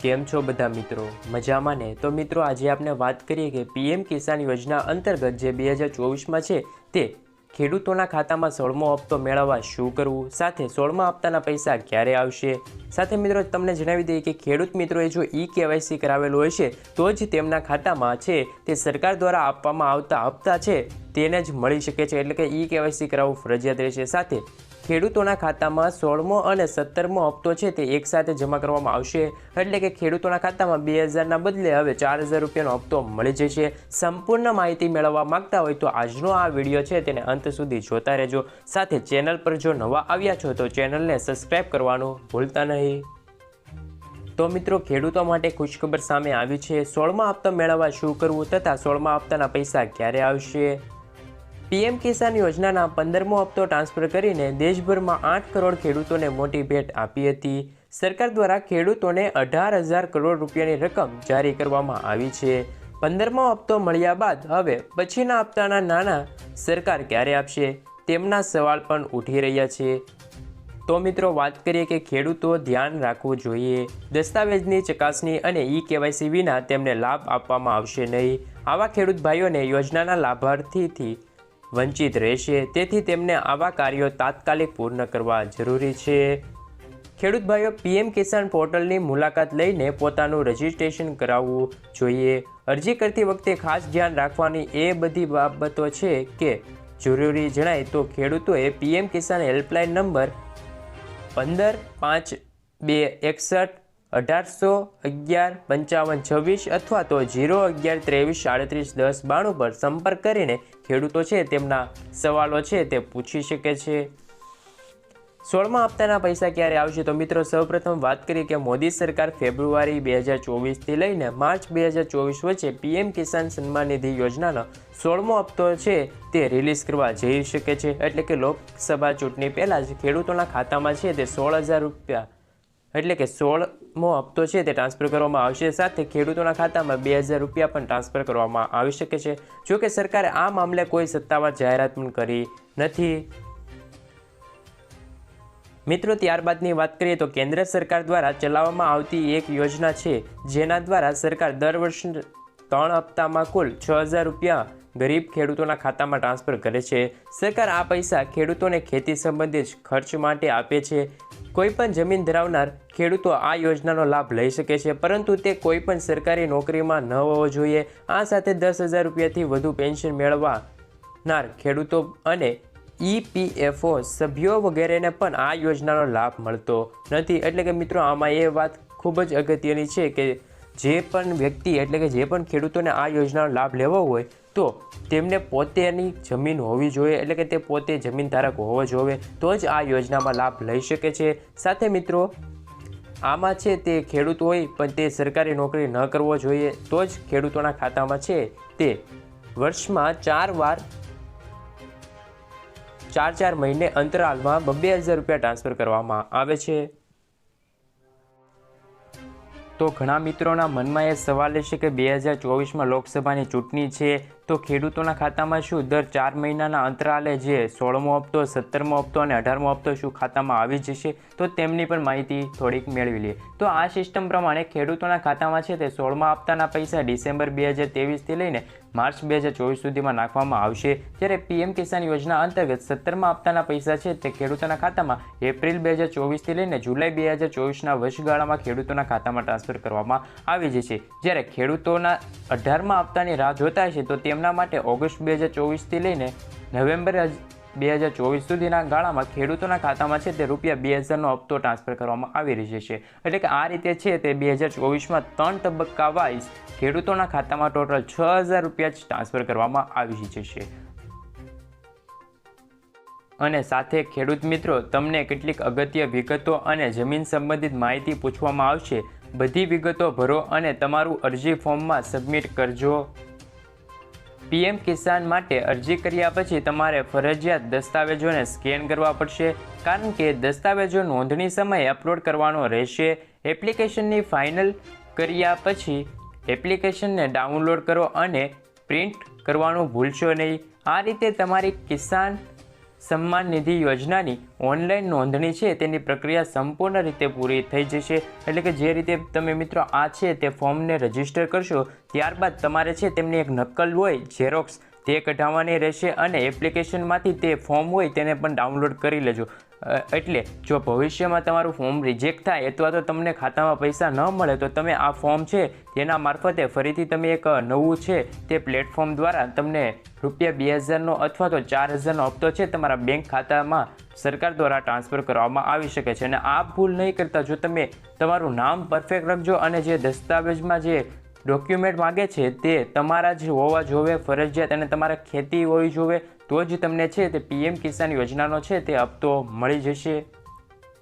કેમ છો બધા મિત્રો? મજામાં ને? તો મિત્રો આજે આપણે વાત કરીએ કે પીએમ કિસાન યોજના અંતર્ગત જે 2024માં છે તે ખેડૂતોના ખાતામાં 16મો હપ્તો મેળવવા શું કરવું, સાથે 16મા હપ્તાના પૈસા ક્યારે આવશે, સાથે મિત્રો તમને જણાવી દઈએ કે ખેડૂત મિત્રોએ જો KYC કરાવેલું હશે તો જ તેમના ખાતામાં છે તે સરકાર દ્વારા આપવામાં આવતા હપ્તા છે તેને જ મળી શકે છે, એટલે કે KYC કરાવવું ફરજિયાત રહેશે। સાથે ખેડૂતોના ખાતામાં 16મો અને 17મો હપ્તો છે તે એકસાથે જમા કરવામાં આવશે, એટલે કે ખેડૂતોના ખાતામાં 2000ના બદલે હવે 4000 રૂપિયાનો હપ્તો મળી જશે। સંપૂર્ણ માહિતી મેળવવા માંગતા હોય તો આજનો આ વિડીયો છે તેને અંત સુધી જોતા રહેજો। સાથે ચેનલ પર જો નવા આવ્યા છો તો ચેનલને સબસ્ક્રાઈબ કરવાનું ભૂલતા નહીં। તો મિત્રો ખેડૂતો માટે ખુશખબર સામે આવી છે। 16મા હપ્તો મેળવવા શું કરવું તથા 16મા હપ્તાના પૈસા ક્યારે આવશે। પીએમ કિસાન યોજનાના 15મો હપ્તો ટ્રાન્સફર કરીને દેશભરમાં 8 કરોડ ખેડૂતોને મોટી ભેટ આપી હતી। સરકાર દ્વારા ખેડૂતોને 18,000 કરોડ રૂપિયાની રકમ જારી કરવામાં આવી છે। 15મો હપ્તો મળ્યા બાદ હવે પછીના હપ્તાના નાણાં સરકાર ક્યારે આપશે તેમના સવાલ પણ ઉઠી રહ્યા છે। તો મિત્રો વાત કરીએ કે ખેડૂતો ધ્યાન રાખવું જોઈએ, દસ્તાવેજની ચકાસણી અને KYC વિના તેમને લાભ આપવામાં આવશે નહીં। આવા ખેડૂત ભાઈઓને યોજનાના લાભાર્થીથી વંચિત રહેશે, તેથી તેમને આવા કાર્યો તાત્કાલિક પૂર્ણ કરવા જરૂરી છે। ખેડૂત ભાઈઓ પીએમ કિસાન પોર્ટલની મુલાકાત લઈને પોતાનું રજિસ્ટ્રેશન કરાવવું જોઈએ। અરજી કરતી વખતે ખાસ ધ્યાન રાખવાની એ બધી બાબતો છે કે જરૂરી જણાય તો ખેડૂતોએ પીએમ કિસાન હેલ્પલાઇન નંબર 15 5 62 1811 55 26 અથવા તો 011 23 38 10 92 પર સંપર્ક કરીને ખેડૂતો છે તેમના સવાલો છે તે પૂછી શકે છે। 16મા હપ્તાના પૈસા ક્યારે આવશે તો મિત્રો સૌપ્રથમ વાત કરીએ કે મોદી સરકાર ફેબ્રુઆરી 2024થી લઈને માર્ચ 2024 વચ્ચે પીએમ કિસાન સન્માન નિધિ યોજનાનો 16મો હપ્તો છે તે રિલીઝ કરવા જઈ શકે છે, એટલે કે લોકસભા ચૂંટણી પહેલાં જ ખેડૂતોના ખાતામાં છે તે 16,000 રૂપિયા એટલે કે 16મો હપ્તો છે તે ટ્રાન્સફર કરવામાં આવશે। સાથે ખેડૂતોના ખાતામાં 2,000 રૂપિયા પણ ટ્રાન્સફર કરવામાં આવી શકે છે। જો કે સરકારે આ મામલે કોઈ સત્તાવાર જાહેરાત પણ કરી નથી। મિત્રો ત્યારબાદની વાત કરીએ તો કેન્દ્ર સરકાર દ્વારા ચલાવવામાં આવતી એક યોજના છે જેના દ્વારા સરકાર દર વર્ષે 3 હપ્તામાં કુલ 6,000 રૂપિયા ગરીબ ખેડૂતોના ખાતામાં ટ્રાન્સફર કરે છે। સરકાર આ પૈસા ખેડૂતોને ખેતી સંબંધિત ખર્ચ માટે આપે છે। કોઈપણ જમીન ધરાવનાર ખેડૂતો આ યોજનાનો લાભ લઈ શકે છે, પરંતુ તે કોઈપણ સરકારી નોકરીમાં ન હોવો જોઈએ। આ સાથે 10,000 રૂપિયાથી વધુ પેન્શન મેળવનાર ખેડૂતો અને EPFO સભ્યો વગેરેને પણ આ યોજનાનો લાભ મળતો નથી। એટલે કે મિત્રો આમાં એ વાત ખૂબ જ અગત્યની છે કે જે પણ વ્યક્તિ એટલે કે જે પણ ખેડૂતોને આ યોજનાનો લાભ લેવો હોય તો તેમને પોતેની જમીન હોવી જોઈએ, એટલે કે તે પોતે જમીન ધારક હોવો જોઈએ તો જ આ યોજનામાં લાભ લઈ શકે છે। સાથે મિત્રો આમાં છે તે ખેડૂત હોય પણ તે સરકારી નોકરી ન કરવો જોઈએ તો જ ખેડૂતોના ખાતામાં છે તે વર્ષમાં 4 વાર 4 મહિને અંતરાલમાં 2,000 રૂપિયા ટ્રાન્સફર કરવામાં આવે છે। તો ઘણા મિત્રોના મનમાં એ સવાલ છે કે 2024માં લોકસભાની ચૂંટણી છે તો ખેડૂતોના ખાતામાં શું દર 4 મહિનાના અંતરાલે જે 16મો હપ્તો 17મો હપ્તો અને 18મો હપ્તો શું ખાતામાં આવી જશે, તો તેમની પણ માહિતી થોડીક મેળવી લઈએ। તો આ સિસ્ટમ પ્રમાણે ખેડૂતોના ખાતામાં છે તે 16મા હપ્તાના પૈસા ડિસેમ્બર 2023થી લઈને માર્ચ 2024 સુધીમાં નાખવામાં આવશે, જ્યારે પીએમ કિસાન યોજના અંતર્ગત 17મા હપ્તાના પૈસા છે તે ખેડૂતોના ખાતામાં એપ્રિલ 2024થી લઈને જુલાઈ 2024ના વર્ષગાળામાં ખેડૂતોના ખાતામાં ટ્રાન્સફર કરવામાં આવી જશે। જ્યારે ખેડૂતોના 18મા હપ્તાની રાહ જોતા હશે તો તેમના માટે ઓગસ્ટ 2024થી લઈને નવેમ્બર 2024 સુધીના ગાળામાં ખેડૂતોના ખાતામાં છે તે રૂપિયા 2,000નો હપ્તો ટ્રાન્સફર કરવામાં આવી રહ્યો છે। એટલે કે આ રીતે છે તે 2024માં 3 તબક્કા વાઇઝ ખેડૂતોના ખાતામાં ટોટલ 6,000 રૂપિયા જ ટ્રાન્સફર કરવામાં આવી જશે। અને સાથે ખેડૂત મિત્રો તમને કેટલીક અગત્ય વિગતો અને જમીન સંબંધિત માહિતી પૂછવામાં આવશે, બધી વિગતો ભરો અને તમારું અરજી ફોર્મમાં સબમિટ કરજો। પીએમ કિસાન માટે અરજી કર્યા પછી તમારે ફરજિયાત દસ્તાવેજોને સ્કેન કરવા પડશે, કારણ કે દસ્તાવેજો નોંધણી સમયે અપલોડ કરવાનો રહેશે। એપ્લિકેશનની ફાઇનલ કર્યા પછી એપ્લિકેશનને ડાઉનલોડ કરો અને પ્રિન્ટ કરવાનું ભૂલશો નહીં। આ રીતે તમારી કિસાન સન્માન નિધિ યોજનાની ઓનલાઈન નોંધણી છે તેની પ્રક્રિયા સંપૂર્ણ રીતે પૂરી થઈ જશે. એટલે કે જે રીતે તમે મિત્રો આ છે તે ફોર્મને રજીસ્ટર કરશો ત્યારબાદ તમારે છે તેમની એક નકલ હોય ઝેરોક્સ તે કઢાવવાની રહેશે અને એપ્લિકેશનમાંથી તે ફોર્મ હોય તેને પણ ડાઉનલોડ કરી લેજો. એટલે જો ભવિષ્યમાં તમારું ફોર્મ રિજેક્ટ થાય અથવા તો તમને ખાતામાં પૈસા ન મળે તો તમે આ ફોર્મ છે તેના મારફતે ફરીથી તમે એક નવું છે તે પ્લેટફોર્મ દ્વારા તમને ₹2000નો અથવા તો 4000નો હપ્તો છે તમારા બેંક ખાતામાં સરકાર દ્વારા ટ્રાન્સફર કરવામાં આવી શકે છે. અને આ ભૂલ નહીં કરતા, જો તમે તમારું નામ પરફેક્ટ રાખજો અને જે દસ્તાવેજમાં જે ડોક્યુમેન્ટ માગે છે તે તમારા જ હોવા જોવે ફરજિયાત, અને તમારે ખેતી હોવી જોવે તો જ તમને છે તે PM કિસાન યોજનાનો છે તે હપ્તો મળી જશે.